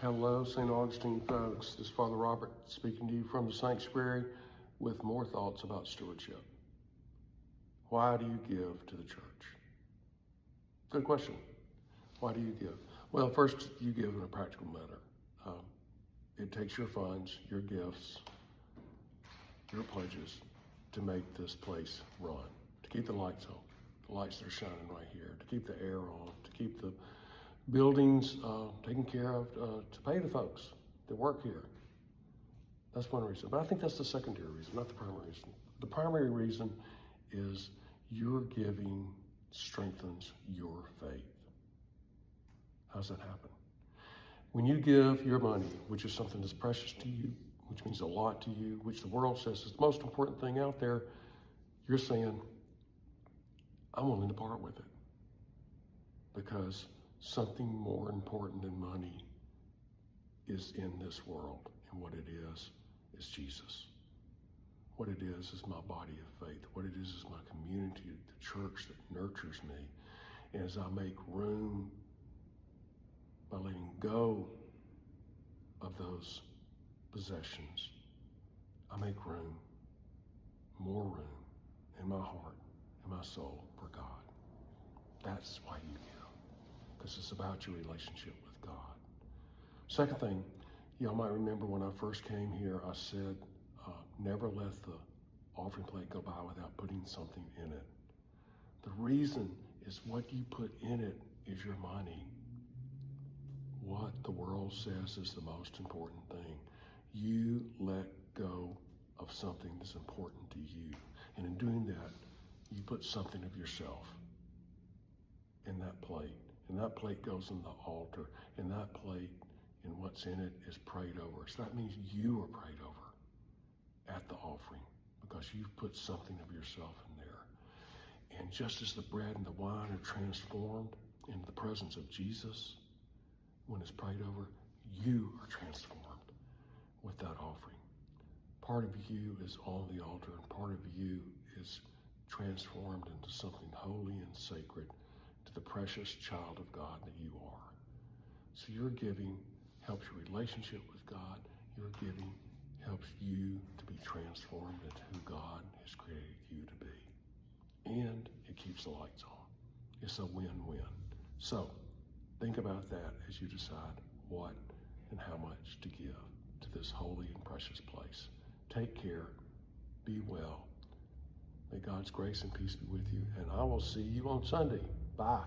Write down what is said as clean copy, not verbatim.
Hello, St. Augustine folks. This is Father Robert speaking to you from the sanctuary with more thoughts about stewardship. Why do you give to the church? Good question. Why do you give? Well, first, you give in a practical manner. It takes your funds, your gifts, your pledges to make this place run, to keep the lights on, the lights that are shining right here, to keep the air on, to keep the buildings taken care of, to pay the folks that work here. That's one reason. But I think that's the secondary reason, not the primary reason. The primary reason is your giving strengthens your faith. How's that happen? When you give your money, which is something that's precious to you, which means a lot to you, which the world says is the most important thing out there, you're saying, I'm willing to part with it because something more important than money is in this world. And what it is Jesus. What it is my body of faith. What it is my community, the church that nurtures me. And as I make room by letting go of those possessions, I make room, more room in my heart and my soul for God. That's why you give, because it's about your relationship with God. Second thing, y'all might remember when I first came here, I said, never let the offering plate go by without putting something in it. The reason is what you put in it is your money. What the world says is the most important thing. You let go of something that's important to you. And in doing that, you put something of yourself in that plate. And that plate goes in the altar. And that plate and what's in it is prayed over. So that means you are prayed over at the offering because you've put something of yourself in there. And just as the bread and the wine are transformed into the presence of Jesus, when it's prayed over, you are transformed with that offering. Part of you is on the altar and part of you is transformed into something holy and sacred, to the precious child of God that you are. So your giving helps your relationship with God. Your giving helps you to be transformed into who God has created you to be. And it keeps the lights on. It's a win-win. So think about that as you decide what and how much to give to this holy and precious place. Take care. Be well. May God's grace and peace be with you. And I will see you on Sunday. Bye.